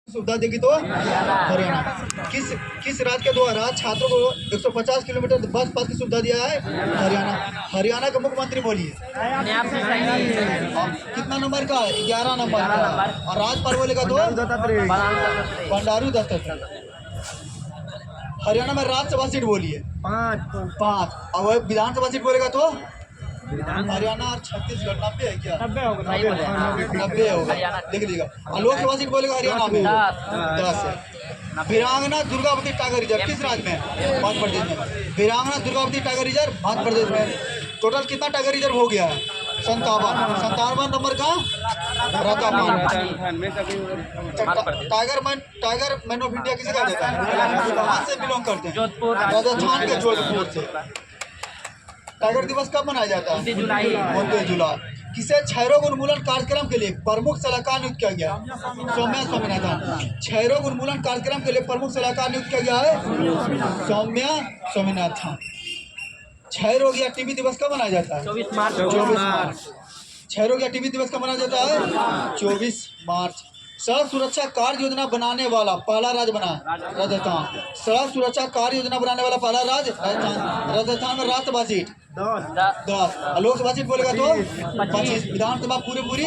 सुविधा देगी तो हरियाणा। किस राज्य के द्वारा छात्रों को 150 किलोमीटर बस पास की सुविधा दिया है? हरियाणा। हरियाणा का मुख्यमंत्री बोलिए। कितना नंबर का? 11 नंबर का। और राज्यपाल बोलेगा तो बंडारू दत्तात्रेय। हरियाणा में राज्यसभा सीट बोलिए। 5। और विधानसभा सीट बोलेगा तो हरियाणा और छत्तीसगढ़ 90 है क्या? 90 होगा, लिख लीजिएगा। और लोकसभा सीट बोलेगा हरियाणा में 10 है। वीरांगना दुर्गावती टाइगर रिजर्व किस राज्य में? मध्य प्रदेश में। वीरांगना दुर्गावती टाइगर रिजर्व मध्य प्रदेश में। टोटल कितना टाइगर रिजर्व हो गया है? 57 नंबर का टाइगर मैन ऑफ इंडिया किसे कहते हैं? कहाँ से बिलोंग करते हैं? राजस्थान के जोधपुर से। टाइगर दिवस कब मनाया जाता है? 29 जुलाई। किसे क्षय रोग उन्मूलन कार्यक्रम के लिए प्रमुख सलाहकार नियुक्त किया गया? सौम्या स्वामीनाथन। क्षय रोग उन्मूलन कार्यक्रम के लिए प्रमुख सलाहकार नियुक्त किया गया है सौम्या स्वामीनाथन। क्षय रोग या टीबी दिवस कब मनाया जाता है? 24 मार्च। क्षय रोग या टीबी दिवस कब मनाया जाता है? 24 मार्च। सड़क सुरक्षा कार्य योजना बनाने वाला पहला राज्य बना राजस्थान। सड़क सुरक्षा कार्य योजना बनाने वाला पहला राज्य राजस्थान। राजस्थान में राज्यसभा सीट 10। लोकसभा सीट बोलेगा तो 25। विधानसभा पूरी 10।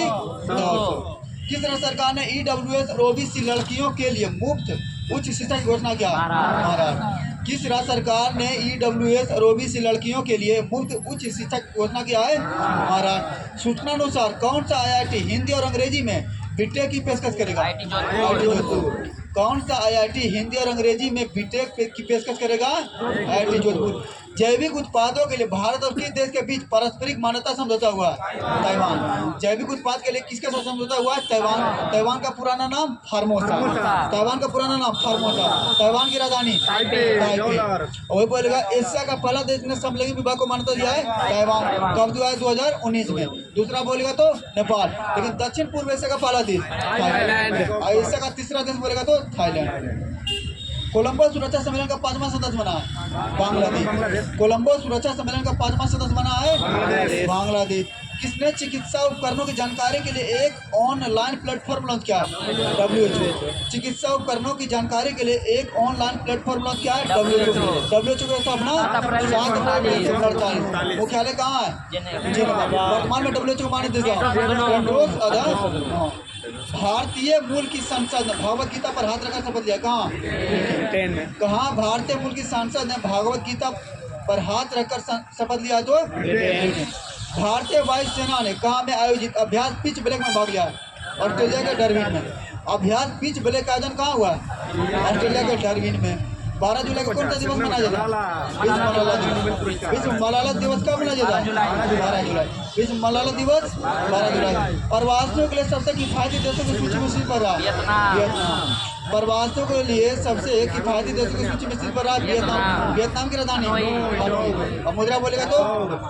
किस राज्य सरकार ने EWS और OBC लड़कियों के लिए मुफ्त उच्च शिक्षा की घोषणा किया? महाराष्ट्र। किस राज्य सरकार ने EWS और OBC लड़कियों के लिए मुफ्त उच्च शिक्षा की घोषणा किया है? महाराष्ट्र। सूचना अनुसार कौन सा IIT हिंदी और अंग्रेजी में बीटेक की पेशकश करेगा? जोधपुर। कौन सा IIT हिंदी और अंग्रेजी में बीटेक की पेशकश करेगा? IIT जोधपुर। जैविक उत्पादों के लिए भारत और किस देश के बीच पारस्परिक मान्यता समझौता हुआ? ताइवान। जैविक उत्पाद के लिए किसके साथ समझौता हुआ? ताइवान। ताइवान का पुराना नाम फार्मोसा। ताइवान का पुराना नाम फार्मोसा। ताइवान की राजधानी ताइपे। वही बोलेगा एशिया का पहला देश ने समलिंगी विवाह को मान्यता दिया है? ताइवान। कब दिया है? 2019 में। दूसरा बोलेगा तो नेपाल। लेकिन दक्षिण पूर्व एशिया का पहला देश थाईलैंड। और एशिया का तीसरा देश बोलेगा तो थाईलैंड। कोलंबो सुरक्षा सम्मेलन का 5वां सदस्य बना है बांग्लादेश। कोलंबो सुरक्षा सम्मेलन का 5वां सदस्य बना है बांग्लादेश। किसने चिकित्सा उपकरणों की जानकारी के लिए एक ऑनलाइन प्लेटफॉर्म लॉन्च किया? WHO। चिकित्सा उपकरणों की जानकारी के लिए एक ऑनलाइन प्लेटफॉर्म लॉन्च किया है WHO की स्थापना 7 अप्रैल 1948। मुख्यालय कहाँ है? जिनेवा। वर्तमान में WHO का माननीय भारतीय मूल की संसद ने भगवत गीता पर हाथ रखा शपथ लिया। कहाँ भारतीय मूल की संसद ने भगवत गीता पर हाथ रखकर शपथ लिया? तो भारतीय वायुसेना ने कहाँ में आयोजित अभ्यास पिच ब्लैक में भाग लिया? ऑस्ट्रेलिया के डार्विन में। अभ्यास पिच ब्लैक का आयोजन कहाँ हुआ? ऑस्ट्रेलिया के डार्विन में। 12 जुलाई को कौन सा दिवस मनाया जाता है? विश्व मलाला दिवस कब मनाया जाता है? 12 जुलाई। विश्व मलाला दिवस 12 जुलाई। प्रवासियों के लिए सबसे किफायती देशों की सूची में सिर्फ पर रहा वियतनाम। प्रवासियों के लिए सबसे किफायती देशों की सूची में सिर्फ पर रहा वियतनाम। वियतनाम की राजधानी और मुद्रा बोलेगा तो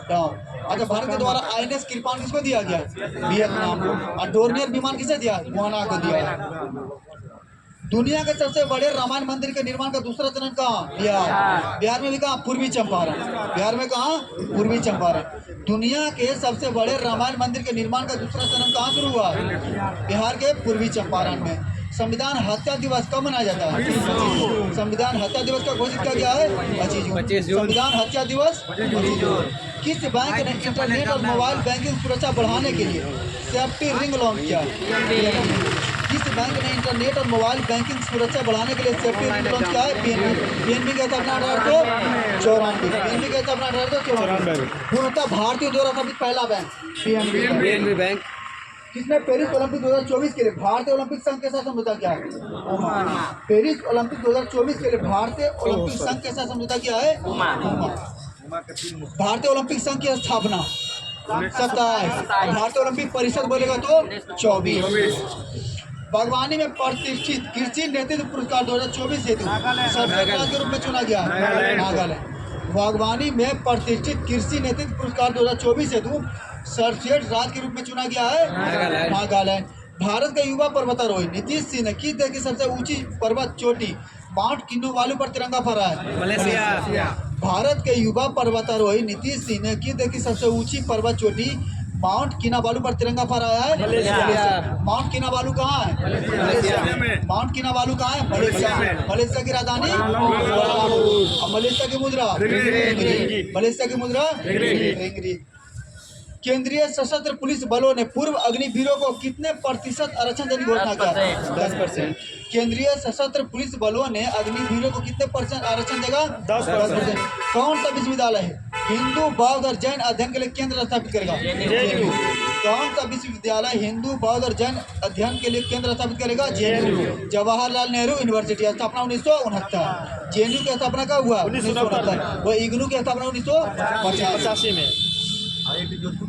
अच्छा। भारत के द्वारा INS कृपाण किसको दिया गया? वियतनाम को। और डोर्नियर विमान किसे दिया? गुआना को दिया। दुनिया के सबसे बड़े रामायण मंदिर के निर्माण का दूसरा चरण कहाँ? बिहार। बिहार में भी कहाँ? पूर्वी चंपारण। बिहार में कहाँ? पूर्वी चंपारण। दुनिया के सबसे बड़े रामायण मंदिर के निर्माण का दूसरा चरण कहाँ शुरू हुआ? बिहार के पूर्वी चंपारण में। संविधान हत्या दिवस कब मनाया जाता है? संविधान हत्या दिवस का घोषित किया गया है 25 जून। संविधान हत्या दिवस 25 जून। किस बैंक ने इंटरनेट और मोबाइल बैंकिंग सुरक्षा बढ़ाने के लिए सेफ्टी रिंग लॉन्च किया? किस बैंक ने इंटरनेट और मोबाइल बैंकिंग सुरक्षा बढ़ाने के लिए सेफ्टी रिंग लॉन्च किया है? PNB का स्थापना 1894। PNB का स्थापना 1894। पूर्णतः भारतीय द्वारा स्थापित पहला बैंक PNB बैंक। किसने पेरिस ओलंपिक 2024 के लिए भारतीय ओलंपिक संघ के साथ समझौता किया है? पेरिस ओलंपिक 2024 के लिए भारतीय ओलंपिक संघ के साथ समझौता किया है? भारतीय ओलंपिक संघ की स्थापना 27। भारतीय ओलंपिक परिषद बोलेगा तो 24। बागवानी में प्रतिष्ठित कृषि नेतृत्व पुरस्कार 2024 हेतु सर्वश्रेष्ठ राज्य के रूप में चुना गया नागालैंड। बागवानी में प्रतिष्ठित कृषि नेतृत्व पुरस्कार 2024 हेतु सर्वश्रेष्ठ राज्य के रूप में चुना गया है नागालैंड। भारत के युवा पर्वतारोही नीतीश सिंह ने किस देश की सबसे ऊंची पर्वत चोटी माउंट किनुमालू पर तिरंगा फहराया है? मलेशिया। भारत के युवा पर्वतारोही नीतीश सिंह ने किस देश की सबसे ऊंची पर्वत चोटी माउंट किनाबालू पर तिरंगा फहराया है मलेशिया। माउंट किनाबालू कहाँ है? मलेशिया। माउंट किनाबालू कहाँ है? मलेशिया। मलेशिया की राजधानी और मलेशिया की मुद्रा मलेशिया की मुद्रा रिंगरी। केंद्रीय सशस्त्र पुलिस बलों ने पूर्व अग्निवीरों को कितने प्रतिशत आरक्षण देने की घोषणा किया? 10%। केंद्रीय सशस्त्र पुलिस बलों ने अग्निवीरों को कितने % आरक्षण देगा? 10%। कौन सा विश्वविद्यालय है हिंदू बौद्ध और जैन अध्ययन के लिए केंद्र स्थापित करेगा? JNU। कौन सा विश्वविद्यालय हिंदू बौद्ध और जैन अध्ययन के लिए केंद्र स्थापित करेगा? JNU। जवाहरलाल नेहरू यूनिवर्सिटी स्थापना 1969। JNU की स्थापना कब हुआ? 1969। वह इग्नू की स्थापना 1985 में।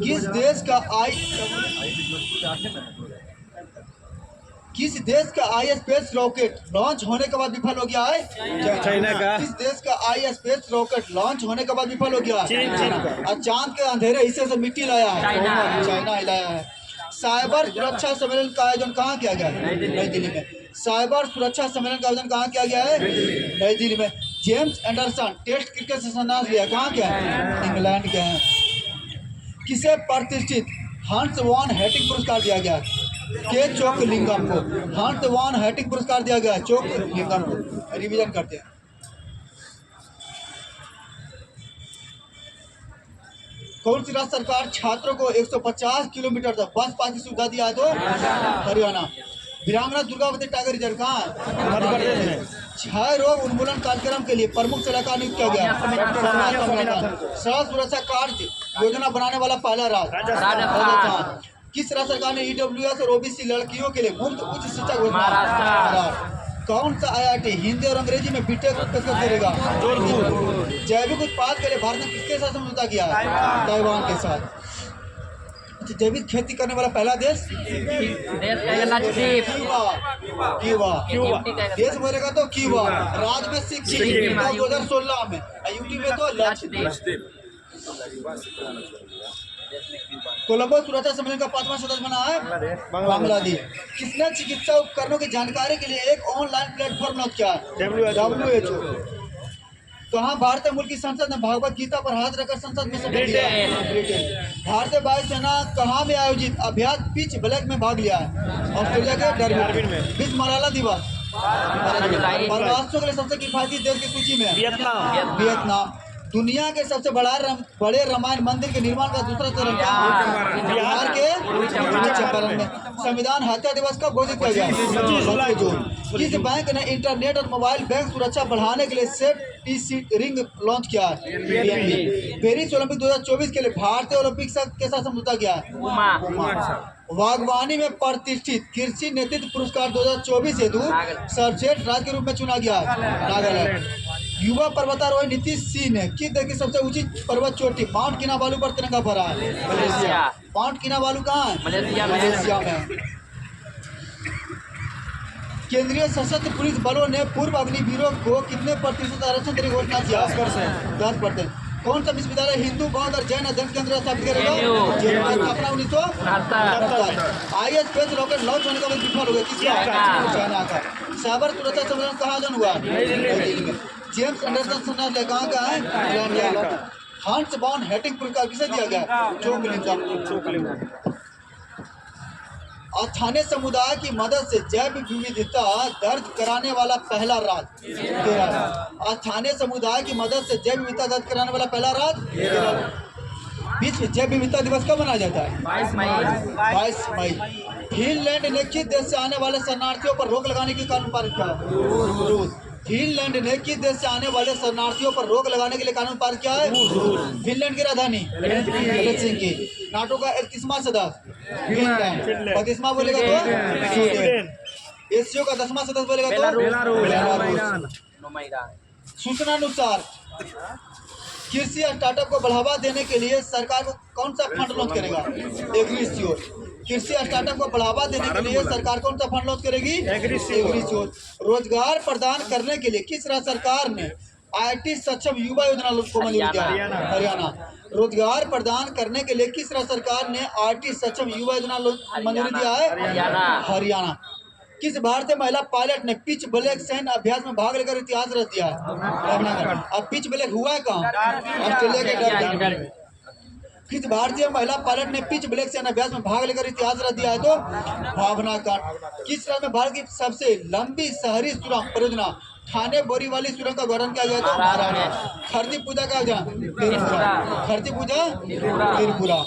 किस देश का आई स्पेस रॉकेट लॉन्च होने के बाद विफल हो गया है? चाइना का। किस देश का आई स्पेस रॉकेट लॉन्च होने के बाद विफल हो गया? चीन का। और चांद के अंधेरे हिस्से से मिट्टी लाया है? चाइना लाया है। साइबर सुरक्षा सम्मेलन का आयोजन कहाँ किया गया है? नई दिल्ली में। साइबर सुरक्षा सम्मेलन का आयोजन कहाँ किया गया है? नई दिल्ली में। जेम्स एंडरसन टेस्ट क्रिकेट से संन्यास लिया, कहाँ के हैं? इंग्लैंड के हैं। किसे प्रतिष्ठित हंस वॉन हेटिंग पुरस्कार दिया गया? के चोकलिंगम को हंस वॉन हेटिंग पुरस्कार दिया गया। चोकलिंगम को। रिवीजन करते हैं। कौन सी राज्य सरकार छात्रों को 150 किलोमीटर तक बस पास की सुविधा दिया है? तो हरियाणा। वीरांगना दुर्गावती टाइगर रिजर्व कहाँ है? मध्य प्रदेश में। क्षय रोग उन्मूलन कार्यक्रम के लिए प्रमुख सलाहकार नियुक्त किया गया? सड़क सुरक्षा कार्य योजना बनाने वाला पहला राज्य राजस्थान। किस राज्य सरकार ने EWS और OBC लड़कियों के लिए मुफ्त उच्च शिक्षा घोषणा? कौन सा IIT हिंदी और अंग्रेजी में बीटेक पेशकश करेगा? जैविक उत्पाद के लिए भारत ने किसके साथ समझौता किया? ताइवान के साथ। जैविक खेती करने वाला पहला देश? क्यूबा। देश बोलेगा तो क्यूबा। राज्य में सिक्किम 2016 में। यूटी में तो लक्षद्वीप। कोलंबो सुरक्षा सम्मेलन का 5वां सदस्य बना है बांग्लादेश। किसने चिकित्सा उपकरणों की जानकारी के लिए एक ऑनलाइन प्लेटफॉर्म लॉन्च किया? WHO। कहाँ भारतीय मूल की संसद ने भगवत गीता पर हाथ रखकर संसद में शपथ लिया? ब्रिटेन। भारतीय वायुसेना कहाँ में आयोजित अभ्यास पिच ब्लैक में भाग लिया है? ऑस्ट्रेलिया के डार्विन में। विश्व मलाला दिवस परराष्ट्रों के लिए सबसे किफायती देश की सूची में वियतनाम। दुनिया के सबसे बड़े रामायण मंदिर के निर्माण का दूसरा चरण बिहार के चंपारण में। संविधान हत्या दिवस कब घोषित किया गया? 25 जुलाई को। किस बैंक ने इंटरनेट और मोबाइल बैंक सुरक्षा बढ़ाने के लिए सेफ रिंग लॉन्च किया? पेरिस ओलंपिक 2024 के लिए भारतीय ओलंपिक संघ के साथ समझौता किया? बागवानी में प्रतिष्ठित कृषि नेतृत्व पुरस्कार 2024 हेतु सर्वश्रेष्ठ राज्य के रूप में चुना गया नागालैंड। युवा पर्वतारोही नीतीश सिंह ने किस देश की सबसे ऊंची पर्वत चोटी माउंट किनाबालू पर तिरंगा फहराया है? मलेशिया। माउंट किनाबालू कहाँ है? मलेशिया में। केंद्रीय सशस्त्र पुलिस बलों ने पूर्व अग्निवीरों को कितने प्रतिशत आरक्षण देने की घोषणा किया? 10%। कौन सा विश्वविद्यालय हिंदू बौद्ध और जैन अध्ययन केंद्र स्थापित करेगा? स्थापना 1969। IS स्पेस रॉकेट लॉन्च होने का बाद विफल हो गया? किसका? चाइना का। साइबर सुरक्षा सम्मेलन कहाँ आयोजन हुआ? दिल्ली में। जेम्स एंडरसन संन्यास कहाँ का है? इंग्लैंड। हंस वॉन हेटिंग पुरस्कार किसे दिया गया? चोकलिंगम। स्थानीय समुदाय की मदद से जैव विविधता दर्ज कराने वाला पहला राज्य केरल। स्थानीय समुदाय की मदद से जैव विविधता दर्ज कराने वाला पहला राज्य केरल। विश्व जैव विविधता दिवस कब मनाया जाता है? 22 मई। फिनलैंड ने किस देश से आने वाले शरणार्थियों पर रोक लगाने की कानून पारित किया? रूस। फिनलैंड ने किस देश से आने वाले शरणार्थियों पर रोक लगाने के लिए कानून पारित किया है? फिनलैंड की राजधानी हेलसिंकी। नाटो का 31वां सदस्य फिनलैंड। 35वां बोलेगा तो स्वीडन। एशियो का 10वां सदस्य बोलेगा तो बेलारूस। सूचना अनुसार कृषि स्टार्टअप को बढ़ावा देने के लिए सरकार को कौन सा फंड लॉन्च करेगा? एग्रीश्योर। कृषि स्टार्टअप को बढ़ावा देने के लिए सरकार कौन सा फंड लॉन्च करेगी? एग्रीश्योर। रोजगार प्रदान करने के लिए किस राज्य सरकार ने IT सक्षम युवा योजना को मंजूरी दिया? हरियाणा। रोजगार प्रदान करने के लिए किस राज्य सरकार ने IT सक्षम युवा योजना मंजूरी दिया है? हरियाणा। किस भारतीय महिला पायलट ने पिच ब्लैक सैन्य अभ्यास में भाग लेकर इतिहास रच दिया है? अब पिच ब्लैक हुआ है कहाँ? ऑस्ट्रेलिया के डार्विन। किस भारतीय महिला पायलट ने पिच ब्लैक से अभ्यास में भाग लेकर इतिहास रच दिया है? तो भावना कांड। किस राज्य में भारत की सबसे लंबी शहरी सुरंग परियोजना थाने बोरीवली सुरंग का गठन किया गया? तो महाराष्ट्र। खर्ची पूजा का त्रिपुरा। खर्ची पूजा त्रिपुरा।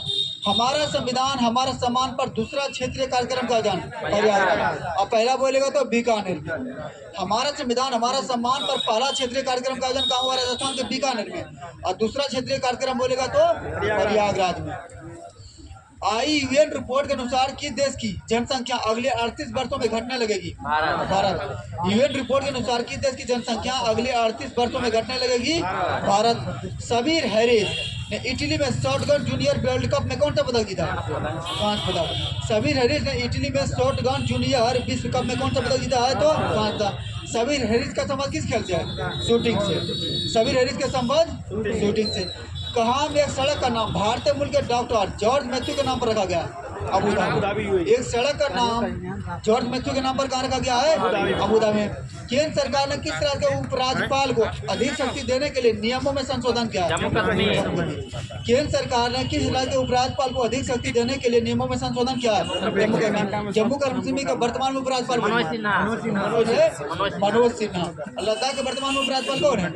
हमारा संविधान हमारा सम्मान पर दूसरा क्षेत्रीय कार्यक्रम का आयोजन प्रयागराज। अब पहला बोलेगा तो बीकानेर। हमारा संविधान हमारा सम्मान पर पहला क्षेत्रीय कार्यक्रम का आयोजन कहाँ हुआ? राजस्थान के बीकानेर में। और दूसरा क्षेत्रीय कार्यक्रम बोलेगा तो प्रयागराज में। यूएन रिपोर्ट के अनुसार किस देश की जनसंख्या अगले 38 वर्षों में घटने लगेगी? भारत। यूएन रिपोर्ट के अनुसार किस देश की जनसंख्या अगले 38 वर्षों में घटने लगेगी? भारत। सबीर हैरिस ने इटली में शॉटगन जूनियर वर्ल्ड कप में कौन सा पदक जीता? कांस्य पदक। सबीर हैरिस ने इटली में शॉटगन जूनियर विश्व कप में कौन सा पदक जीता है? तो कांस्य। सबीर हैरिस का संबंध किस खेल से है? शूटिंग से। सबीर हैरिस का संबंध शूटिंग से। कहाँ में एक सड़क का नाम भारतीय मूल के डॉक्टर जॉर्ज मैथ्यू के नाम पर रखा गया? Abu Dhabi. एक सड़क का नाम जॉर्ज मैथ्यू के नाम पर कहाँ रखा गया है? अबू धाबी में। केंद्र सरकार ने किस तरह के उपराज्यपाल को अधिक शक्ति देने के लिए नियमों में संशोधन किया? केंद्र सरकार ने किस राज्य के उपराज्यपाल को अधिक शक्ति देने के लिए नियमों में संशोधन किया? जम्मू कश्मीर का वर्तमान में उपराज्यपाल मनोज सिन्हा। लद्दाख के वर्तमान में उपराज्यपाल कौन है?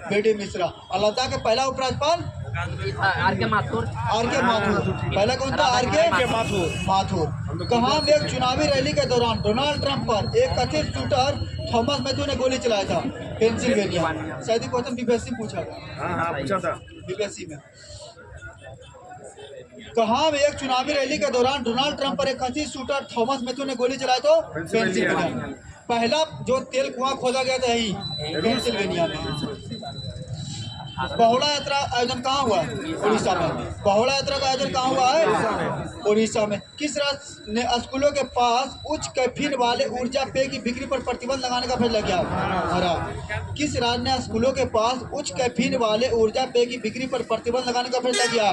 B D Mishra. और लद्दाख के पहला उपराज्यपाल आर.के. माथुर। पहला कौन था? आर.के. माथुर। कहाँ में एक चुनावी रैली के दौरान डोनाल्ड ट्रंप पर एक कथित शूटर थॉमस मैथ्यू ने गोली चलाया था? पेंसिल्वेनिया। शायद क्वेश्चन बीपीएससी पूछा था। बीपीएससी में कहाँ में एक चुनावी रैली के दौरान डोनाल्ड ट्रंप पर एक कथित शूटर थॉमस मैथ्यू ने गोली चलाया? तो पेंसिल्वेनिया। पहला जो तेल कुआं खोदा गया था यही पेंसिल्वेनिया में। बहुड़ा यात्रा आयोजन कहाँ हुआ? उड़ीसा में। बहुड़ा यात्रा का आयोजन कहाँ हुआ है? उड़ीसा में। किस राज्य ने स्कूलों के पास उच्च कैफीन वाले ऊर्जा पेय की बिक्री पर प्रतिबंध लगाने का फैसला किया? महाराष्ट्र। किस राज्य ने स्कूलों के पास उच्च कैफीन वाले ऊर्जा पेय की बिक्री पर प्रतिबंध लगाने का फैसला किया?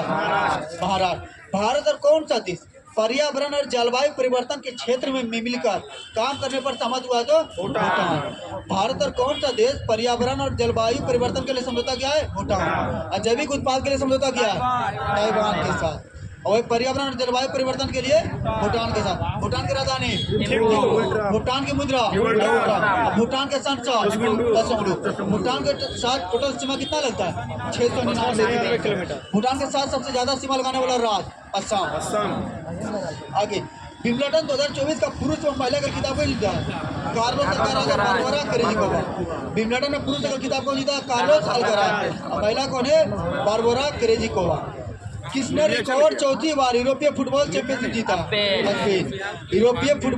महाराष्ट्र। भारत और कौन सा देश पर्यावरण और जलवायु परिवर्तन के क्षेत्र में मिलकर काम करने पर सहमत हुआ? तो भूटान। भारत और कौन सा देश पर्यावरण और जलवायु परिवर्तन के लिए समझौता किया है? भूटान। और जैविक उत्पाद के लिए समझौता किया है? ताइवान के साथ। और पर्यावरण और जलवायु परिवर्तन के लिए भूटान के साथ। भूटान की राजधानी भूटान की मुद्रा भूटान के संसद भूटान के साथ टोटल सीमा कितना लगता है? 699 किलोमीटर। भूटान के साथ सबसे ज्यादा सीमा लगाने वाला राज्य असम। आगे विंबलडन 2024 का पुरुष और महिला का खिताब जीता कार्लोस अल्काराज और बारबोरा कैरेजिकोवा। विंबलडन में पुरुष का खिताब को जीता कार्लोस अल्काराज और महिला कौन है? बारबोरा कैरेजिकोवा। किसने रिकॉर्ड चौथी बार यूरोपीय फुटबॉल चैंपियनशिप जीता? स्पेन। यूरोपीय फुटबॉल